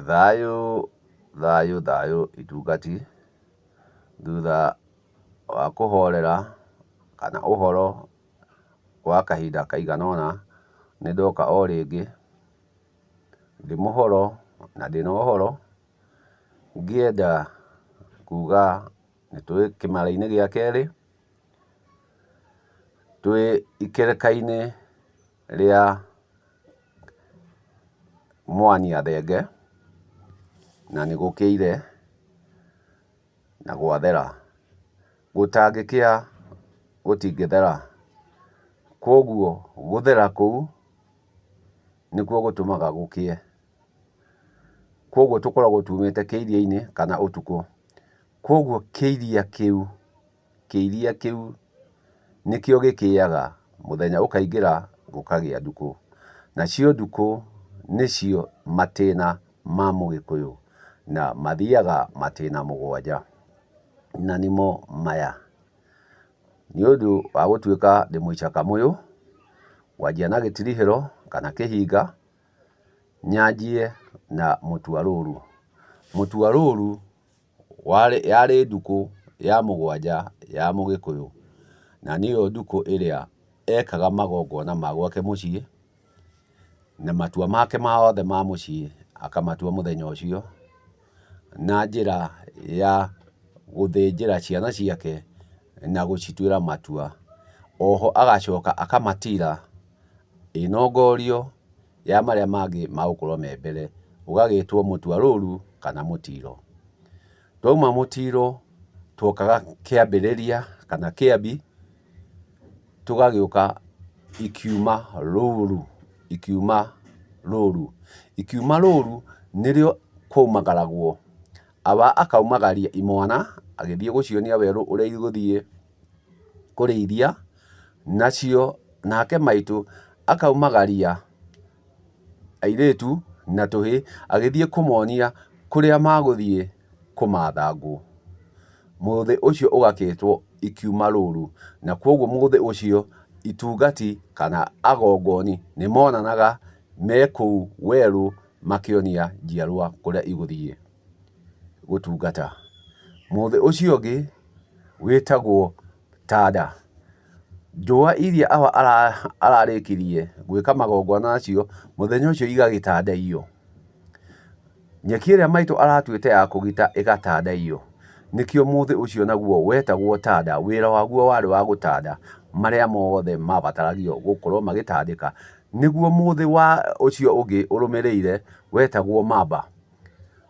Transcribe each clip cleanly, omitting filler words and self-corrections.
Thayũ itungati thutha wa kũhorera kana ũhoro wa kahinda kaigana ũna, nĩ ndoka o rĩngĩ ndĩ mũhoro na ndĩna ũhoro, ngĩenda kuga nĩ twĩ kĩmera-inĩ gĩa kerĩ, twĩ ikereka-inĩ rĩa mwania thenge, na nĩ gũkĩire na gwathera. Gũtangĩkĩa gũtingĩthera, koguo gũthera kũu nĩkuo gũtũmaga gũkĩe. Koguo tũkoragwo tumĩte kĩiria-inĩ kana ũtukũ, koguo kĩiria kĩu nĩkĩo gĩkĩaga, mũthenya ũkaingĩra gũkagĩa ndukũ. Nacio ndukũ nĩcio matĩna ma Mũgĩkũyũ, na mathiaga matĩna mũgwanja, na nĩmo maya. Nĩ ũndũ wa gũtuĩka ndĩ mũica-kamũyũ, ngwanjia na gĩtirihĩro kana kĩhinga, nyanjie na mũtuarũrũ. Mũtuarũrũ yarĩ ndukũ ya mũgwanja ya Mũgĩkũyũ, na nĩyo ndukũ ĩrĩa ekaga magongona ma gwake mũciĩ, na matua make mothe ma mũciĩ akamatua mũthenya ũcio, na njĩra ya gũthĩnjĩra ciana ciake na gũcituĩra matua. Oho agacoka akamatira ĩnongorio ya marĩa mangĩ magũkorwo me mbere, ũgagĩtwo mũtuarũrũ kana mũtiro. Twauma mũtiro tuokaga kĩambĩrĩria kana kĩambi, tũgagĩũka ikiuma rũrũ. Ikiuma rũrũ nĩrĩo kũmagaragwo, aba akaumagaria imwana agĩthiĩ gũcionia werũ ũrĩa igũthiĩ kũrĩithia nacio, nake maitũ akaumagaria airĩtu na tũhĩ agĩthiĩ kũmonia kũrĩa magũthiĩ kũmatha ngũ. Mũthĩ ũcio ũgagĩtwo ikiuma rũrũ, na koguo mũthĩ ũcio itungati kana agongoni nĩ monanaga me kũu werũ makĩonia njiarwa kũrĩa igũthiĩ gũtungata. Mũthĩ ũcio ũngĩ wĩtagwo tanda. Njũa iria aba ararĩkirie gwĩka magongona nacio, mũthenya ũcio igagĩtandaiywo. Nyeki ĩrĩa maitũ aratuĩte ya kũgita ĩgatandaiywo, nĩkĩo mũthĩ ũcio naguo wetagwo tanda. Wĩra waguo warĩ wa gũtanda marĩa mothe mabataragio gũkorwo magĩtandĩka, nĩguo mũthĩ wa ũcio ũngĩ ũrũmĩrĩire wetagwo mamba.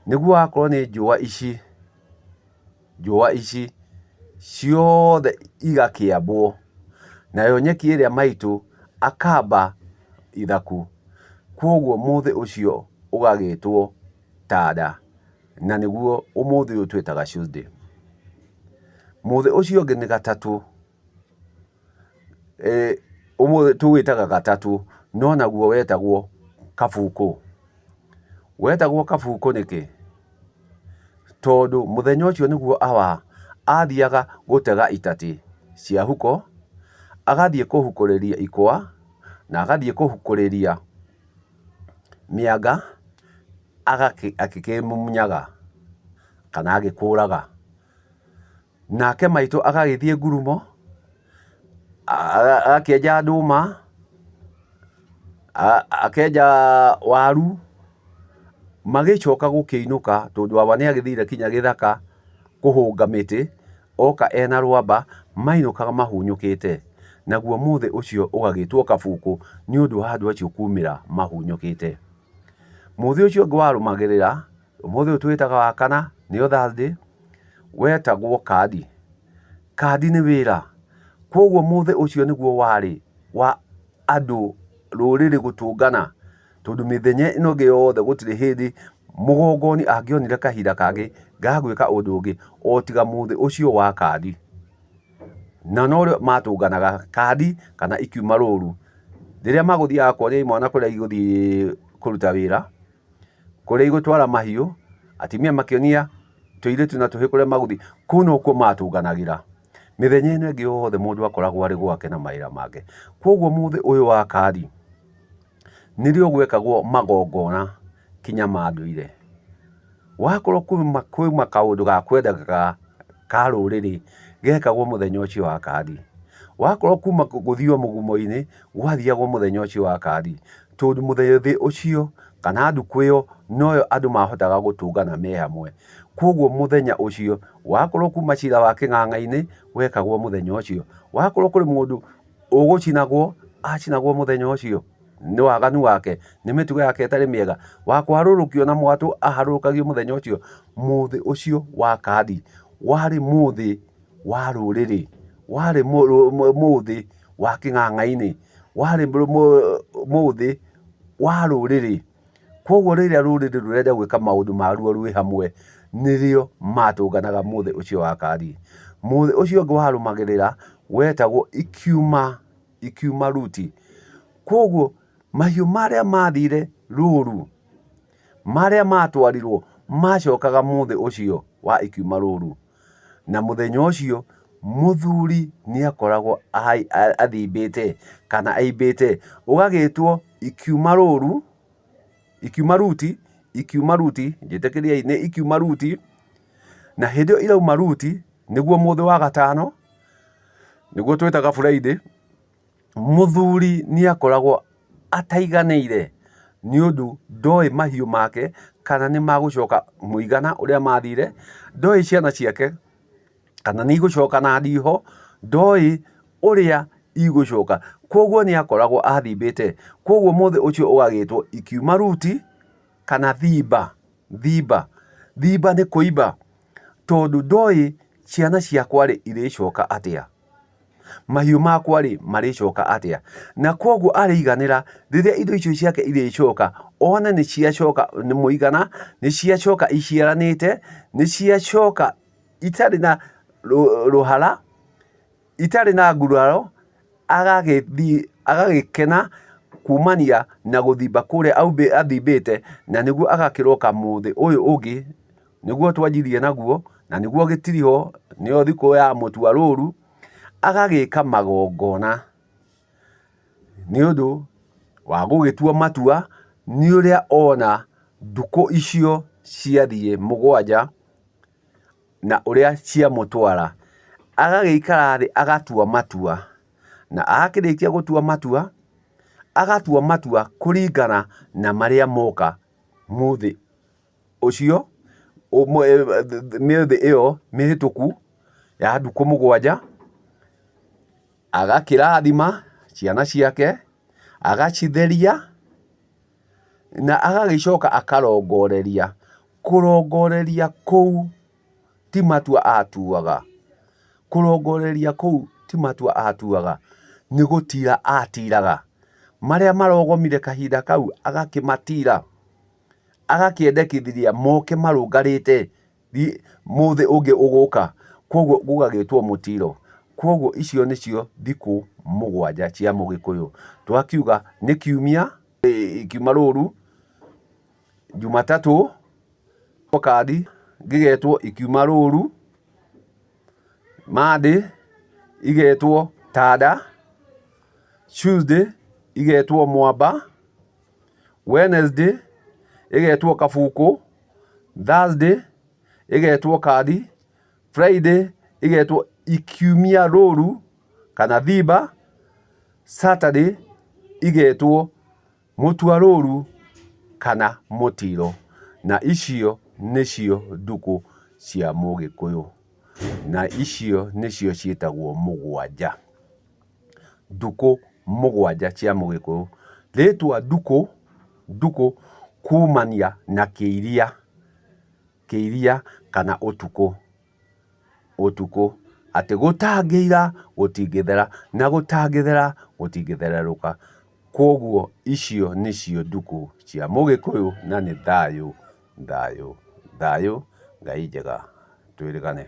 Nĩguo akorwo nĩ njũa ici ciothe igakĩambwo, nayo nyeki ĩrĩa maitũ akamba ithaku, koguo mũthĩ ũcio ũgagĩtwo tanda, na nĩguo ũmũthĩ ũyũ twĩtaga Tuesday. Mũthĩ ũcio ũngĩ nĩ gatatũ, ũmũthĩ tũwĩtaga gatatũ, no naguo wetagwo kabukũ. Wetagwo kabukũ nĩkĩ? Tondũ mũthenya ũcio nĩguo athiaga gũtega itatĩ cia huko, agathiĩ kũhukũrĩria ikwa, na agathiĩ kũhukũrĩria mĩanga, agakĩmunyaga kana agĩkũraga. Nake maitũ agagĩthiĩ ngurumo, agakĩenja ndũma, akenja waru, magĩcoka gũkĩinũka, tondũ aba nĩ agĩthire kinya gĩthaka kũhũnga mĩtĩ, oka ena rwamba, mainũkaga mahunyũkĩte. Naguo mũthĩ ũcio ũgagĩtwo kabukũ nĩ ũndũ wa andũ acio kumĩra mahunyũkĩte. Mũthĩ ũcio ũngĩ warũmagĩrĩra, ũmũthĩ ũyũ twĩtaga wa kana, nĩyo Thursday, wetagwo kandi. Kandi nĩ wĩra, koguo mũthĩ ũcio nĩguo warĩ wa andũ rũrĩrĩ gũtũngana, tondũ mĩthenya ĩno ĩngĩ yothe gũtirĩ hĩndĩ mũgongoni angĩonire kahinda kangĩ ga gwĩka ũndũ ũngĩ o tiga mũthĩ ũcio wa kandi. Na norĩo matũnganaga kandi kana ikiuma rũrũ, rĩrĩa magũthiaga kuonia imwana kũrĩa igũthiĩ kũruta wĩra, kũrĩa igũtwara mahiũ, atumia makĩonia tũirĩtu na tũhĩ kũrĩa magũthiĩ, kũu nokuo matũnganagĩra. Mĩthenya ĩno ĩngĩ yothe mũndũ akoragwo arĩ gwake na mawĩra make. Koguo mũthĩ ũyũ wa kandi nĩrĩo gwekagwo magongona kinya ma ndũire. wakorwo kwĩma kaũndũ ga kwendaga ka rũrĩrĩ gekagwo mũthenya ũcio wa kandi. Wakorwo kuma gũthiĩ mũgumo-inĩ gwathiagwo mũthenya ũcio wa kandi, tondũ mũthenya ũcio kana ndukũ ĩyo noyo andũ mahotaga gũtũngana me hamwe. Koguo mũthenya ũcio wakorwo kuma cira wa kĩng'ang'a-inĩ wekagwo mũthenya ũcio. Wakorwo kũrĩ mũndũ ũgũcinagwo acinagwo mũthenya ũcio, nĩ waganu wake, nĩ mĩtugo yake ĩtarĩ mĩega. Wa kũharũrũkio na mwatũ aharũrũkagio mũthenya ũcio. Mũthĩ ũcio wa kandi warĩ mũthĩ wa rũrĩrĩ, warĩ mũthĩ wa kĩng'ang'a-inĩ, warĩ mũthĩ wa rũrĩrĩ. Koguo rĩrĩa rũrĩrĩ rũrenda gwĩka maũndũ maruo rwĩ hamwe, nĩrĩo matũnganaga mũthĩ ũcio wa kandi. Mũthĩ ũcio ũngĩ warũmagĩrĩra wetagwo ikiuma ruti. Koguo mahiũ marĩa mathire rũru, marĩa matwarirwo macokaga mũthĩ ũcio wa ikiuma rũru. Na mũthenya ũcio mũthuri nĩ akoragwo athimbĩte kana aimbĩte, ũgagĩtwo ikiuma rũru, ikiuma ruti, njĩtĩkĩriai nĩ ikiuma ruti. Na hĩndĩ ĩyo irauma ruti nĩguo mũthĩ wa gatano, nĩguo twĩtaga Friday, mũthuri nĩ akoragwo ataiganĩire, nĩ ũndũ ndoĩ mahiũ make kana nĩ magũcoka mũigana ũrĩa mathire, ndoĩ ciana ciake kana nĩ igũcoka na ndiho, ndoĩ ũrĩa igũcoka. Koguo nĩ akoragwo athimbĩte. Koguo mũthĩ ũcio ũgagĩtwo ikiuma ruti kana thimba. Thimba nĩ kũimba, tondũ ndoĩ ciana ciakwa rĩ irĩcoka atĩa, mahiũ makwa rĩ marĩcoka atĩa. Na koguo arĩiganĩra rĩrĩa indo icio ciake irĩcoka, one nĩ ciacoka nĩ mũigana, nĩ ciacoka iciaranĩte, nĩ ciacoka itarĩ na rũhara, itarĩ na nguraro, agagĩkena kumania na gũthimba kũrĩa athimbĩte, na nĩguo agakĩroka mũthĩ ũyũ ũngĩ nĩguo twanjirie naguo, na nĩguo gĩtiriho, nĩyo thikũ ya mũtua rũru, agagĩka magongona nĩ ũndũ wa gũgĩtua matua, nĩ ũrĩa ona ndukũ icio ciathiĩ mũgwanja na ũrĩa ciamũtwara. Agagĩikara thĩ agatua matua, na akĩrĩkia gũtua matua, agatua matua kũringana na marĩa moka mũthĩ ũcio, mĩthĩ ĩyo mĩhĩtũku ya ndukũ mũgwanja. Agakĩrathima ciana ciake, agacitheria, na agagĩcoka akarongoreria. Kũrongoreria kũu ti matua atuaga, kũrongoreria kũu ti matua atuaga, nĩ gũtira atiraga. Marĩa marogomire kahinda kau agakĩmatira, agakĩendekithia moke marũngarĩte mũthĩ ũngĩ ũgũka. Koguo gũgagĩtwo mũtiro. Koguo icio nĩcio thikũ mũgwanja cia Mũgĩkũyũ. Twakiuga nĩ kiumia, ikiuma rũru, Jumatatũ kandi gĩgetwo ikiuma rũru, Monday igetwo tada, Tuesday igetwo mwamba, Wednesday igetwo kabuku, Thursday igetwo kandi, Friday igetwo ikiumia rũru kana thimba, Saturday igetwo mũtua rũru kana mũtiro. Na icio nĩcio ndukũ cia Mũgĩkũyũ, na icio nĩcio ciĩtagwo mũgwanja. Ndukũ mũgwanja cia Mũgĩkũyũ. Rĩtwa ndukũ kumania na kĩiria kana ũtukũ. Atĩ gũtangĩira gũtingĩthera, na gũtangĩthera gũtingĩthererũka. Koguo icio nĩcio ndukũ cia Mũgĩkũyũ, na nĩ thayũ. Ngai njega, twĩrĩgane.